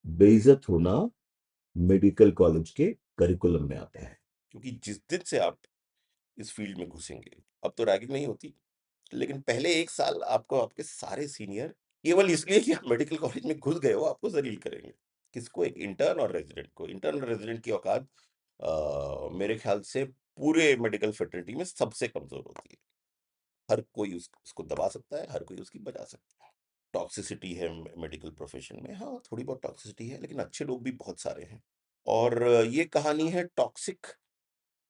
बेइज्जत होना medical college के करिकुलम में आता है। क्योंकि जिस दिन से आप इस फील्ड में घुसेंगे, अब तो रैगिंग नहीं होती, लेकिन पहले 1 साल आपको आपके सारे सीनियर केवल इसलिए कि आप मेडिकल कॉलेज में घुस गए हो, आपको ज़लील करेंगे। किसको? एक इंटर्न और रेज़िडेंट को। इंटर्न और रेज़िडेंट की औकात मेरे ख़्याल से पूरे मेडिकल फ्रेटर्निटी में सबसे कमज़ोर होती है। हर कोई उसको दबा सकता है, हर कोई उसकी बजा सकता है। टॉक्सिसिटी है मेडिकल प्रोफ़ेशन में, हाँ, थोड़ी बहुत टॉक्सिसिटी है, लेकिन अच्छे लोग भी बहुत सारे हैं। और ये कहानी है टॉक्सिक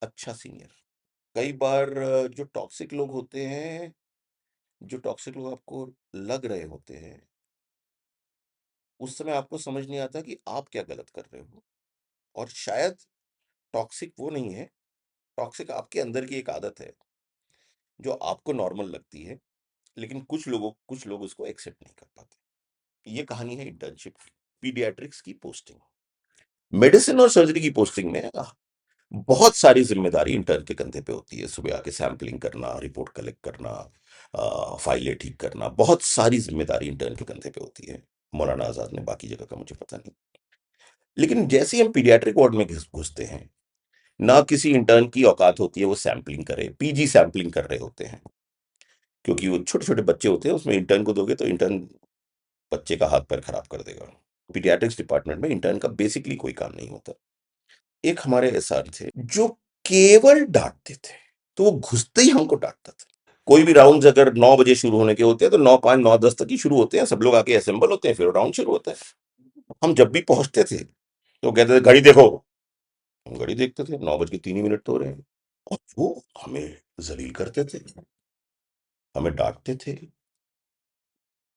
अच्छा सीनियर। कई बार जो टॉक्सिक लोग आपको लग रहे होते हैं, उस समय आपको समझ नहीं आता कि आप क्या गलत कर रहे हो। और शायद टॉक्सिक वो नहीं है, टॉक्सिक आपके अंदर की एक आदत है, जो आपको नॉर्मल लगती है, लेकिन कुछ लोग उसको एक्सेप्ट नहीं कर पाते। ये कहानी है इंटर्नशिप की, पीडियाट्रिक्स की पोस्टिंग। मेडिसिन और सर्जरी की पोस्टिंग में बहुत सारी ज़िम्मेदारी इंटर्न के कंधे पे होती है। सुबह आके सैंपलिंग करना, रिपोर्ट कलेक्ट करना, फाइलें ठीक करना, बहुत सारी ज़िम्मेदारी इंटर्न के कंधे पे होती है। मौलाना आज़ाद ने बाकी जगह का मुझे पता नहीं। लेकिन जैसे ही हम पीडियाट्रिक वार्ड में घुसते हैं, ना किसी इंटर्न की औकात होती है वो सैंपलिंग करे, पीजी सैंपलिंग कर रहे होते हैं। क्योंकि वो छोटे-छोटे बच्चे होते हैं, उसमें इंटर्न को दोगे तो इंटर्न बच्चे का हाथ-पैर खराब कर देगा। पीडियाट्रिक्स डिपार्टमेंट में इंटर्न का बेसिकली कोई काम नहीं होता। एक हमारे एसआर थे, जो केवल डाँटते थे, तो वो घुसते ही हमको डाँटता था। कोई भी राउंड्स अगर 9 बजे शुरू होने के होते हैं, तो 9:05, 9:10 तक ही शुरू होते हैं, सब लोग आके असेंबल होते हैं, फिर राउंड शुरू होता है। हम जब भी पहुँचते थे, तो कहते थे, "घड़ी देखो।" हम घड़ी देखते थे, 9 बज के 3 ही मिनट तो हो रहे हैं और वो हमें ज़लील करते थे, हमें डाँटते थे।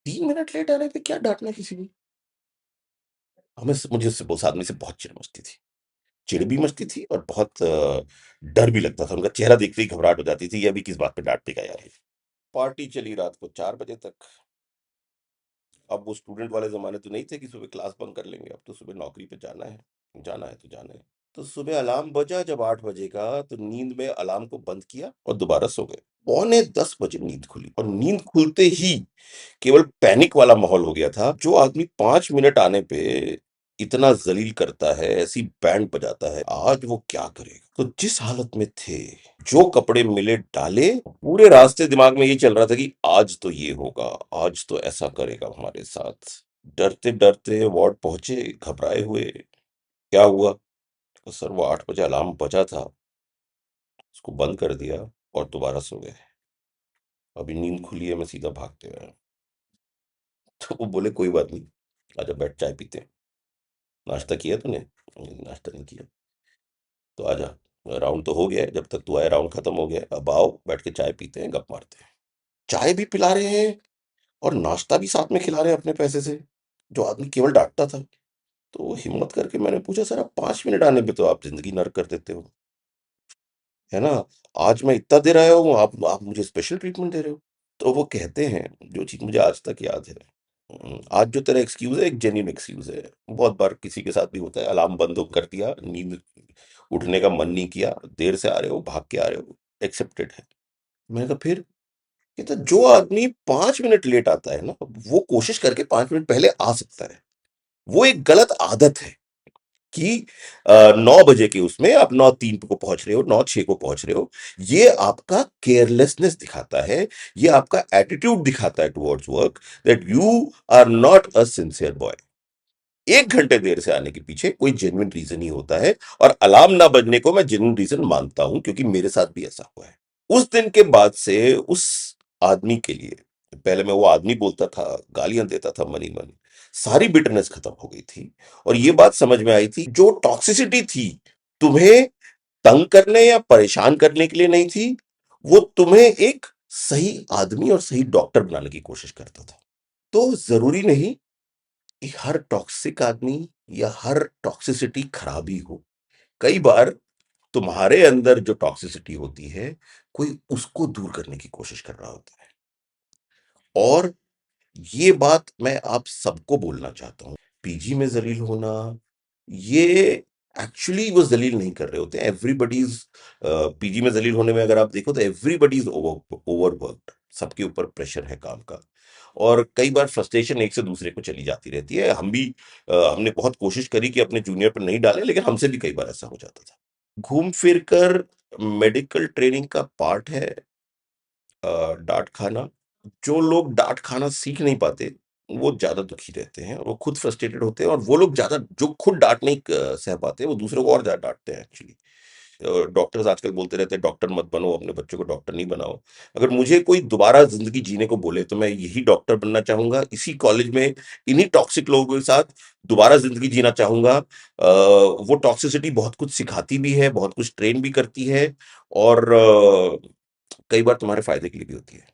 3 मिनट लेट आने पे क्या डाँटना किसी को? मुझे उससे उस आदमी से बहुत चिढ़ मचती थी। चिढ़ भी मचती थी और बहुत डर भी लगता था। उनका चेहरा देखते ही घबराहट हो जाती थी, ये अभी किस बात पे डाँट देगा यार ये। पार्टी चली रात को 4 बजे तक। अब वो स्टूडेंट वाले ज़माने तो नहीं थे कि सुबह क्लास बंक कर लेंगे, अब तो सुबह नौकरी पे जाना है, जाना है तो जाना है। तो सुबह अलार्म बजा जब 8 बजे का, तो नींद में अलार्म को बंद किया और दोबारा सो गए। पौने 10 बजे नींद खुली और नींद खुलते ही केवल पैनिक वाला माहौल हो गया था। जो आदमी 5 मिनट आने पे इतना ज़लील करता है, ऐसी बैंड बजाता है, आज वो क्या करेगा? तो जिस हालत में थे, जो कपड़े मिले डाले, पूरे रास्ते दिमाग में यही चल रहा था कि आज तो ये होगा, आज तो ऐसा करेगा हमारे साथ। डरते-डरते वार्ड पहुँचे, घबराए हुए। क्या हुआ? तो सर वो 8 बजे अलार्म बजा था, उसको बंद कर दिया और दोबारा सो गए। अभी नींद खुली है, मैं सीधा भागते हुए आया। तो वो बोले कोई बात नहीं, आजा बैठ चाय पीते हैं। नाश्ता किया तूने? नाश्ता नहीं किया। तो आजा, राउंड तो हो गया है, जब तक तू आया राउंड खत्म हो गया है, अब आओ बैठ के चाय पीते हैं, गप मारते हैं। चाय भी पिला रहे हैं और नाश्ता भी साथ में खिला रहे हैं अपने पैसे से, जो आदमी केवल डाँटता था। तो हिम्मत करके मैंने पूछा, "सर आप 5 मिनट आने पे तो आप ज़िंदगी नर्क कर देते हो, है ना? आज मैं इतना देर आया हूँ, आप मुझे स्पेशल ट्रीटमेंट दे रहे हो?" तो वो कहते हैं, जो चीज़ मुझे आज तक याद है, आज जो तेरा एक्सक्यूज़ है, एक जेन्युइन एक्सक्यूज़ है। बहुत बार किसी के साथ भी होता है, अलार्म बंद हो कर दिया, नींद उठने का मन नहीं किया, देर से आ रहे हो, भाग के आ रहे हो, एक्सेप्टेड है। मैंने कहा फिर? कहता जो आदमी 5 मिनट लेट आता है ना, वो कोशिश करके 5 मिनट पहले आ सकता है। वो एक गलत आदत है कि 9 बजे के उसमें आप 9:03 को पहुँच रहे हो, 9:06 को पहुँच रहे हो। ये आपका केयरलेसनेस दिखाता है, ये आपका एटीट्यूड दिखाता है towards work, that you are not a sincere boy. 1 घंटे देर से आने के पीछे कोई जेन्युइन रीज़न ही होता है और अलार्म ना बजने को मैं जेन्युइन रीज़न मानता हूँ, क्योंकि मेरे साथ भी ऐसा हुआ है। उस दिन के बाद से उस आदमी के लिए, पहले मैं वो आदमी बोलता था, गालियाँ देता था मन ही मन, सारी बिटरनेस खत्म हो गई थी और ये बात समझ में आई थी, जो टॉक्सिसिटी थी, तुम्हें तंग करने या परेशान करने के लिए नहीं थी, वो तुम्हें एक सही आदमी और सही डॉक्टर बनाने की कोशिश करता था। तो ज़रूरी नहीं कि हर टॉक्सिक आदमी या हर टॉक्सिसिटी खराब ही हो। कई बार तुम्हारे अंदर जो टॉक्सिसिटी होती है, कोई उसको दूर करने की कोशिश कर रहा होता है। और ये बात मैं आप सबको बोलना चाहता हूँ। पीजी में ज़लील होना, ये एक्चुअली वो ज़लील नहीं कर रहे होते हैं। एवरीबॉडी इज़ पीजी में ज़लील होने में अगर आप देखो तो एवरीबॉडी इज़ ओवरवर्क्ड। सबके ऊपर प्रेशर है काम का और कई बार फ्रस्ट्रेशन एक से दूसरे को चली जाती रहती है। हम भी हमने बहुत कोशिश करी कि अपने जूनियर पर नहीं डालें, लेकिन हमसे भी कई बार ऐसा हो जाता था। घूम फिर कर मेडिकल ट्रेनिंग का पार्ट है डाँट खाना। जो लोग डाँट खाना सीख नहीं पाते, वो ज़्यादा दुखी रहते हैं और वो खुद फ्रस्ट्रेटेड होते हैं और वो लोग ज़्यादा जो खुद डाँट नहीं सह पाते, वो दूसरों को और ज़्यादा डाँटते हैं एक्चुअली। डॉक्टर्स आजकल बोलते रहते हैं डॉक्टर मत बनो, अपने बच्चों को डॉक्टर नहीं बनाओ। अगर मुझे कोई दोबारा ज़िंदगी जीने को बोले, तो मैं यही डॉक्टर बनना चाहूँगा, इसी कॉलेज में इन्हीं टॉक्सिक लोगों के साथ दोबारा ज़िंदगी जीना चाहूँगा। वो टॉक्सिसिटी बहुत कुछ सिखाती भी है, बहुत कुछ ट्रेन भी करती है और कई बार तुम्हारे फ़ायदे के लिए भी होती है।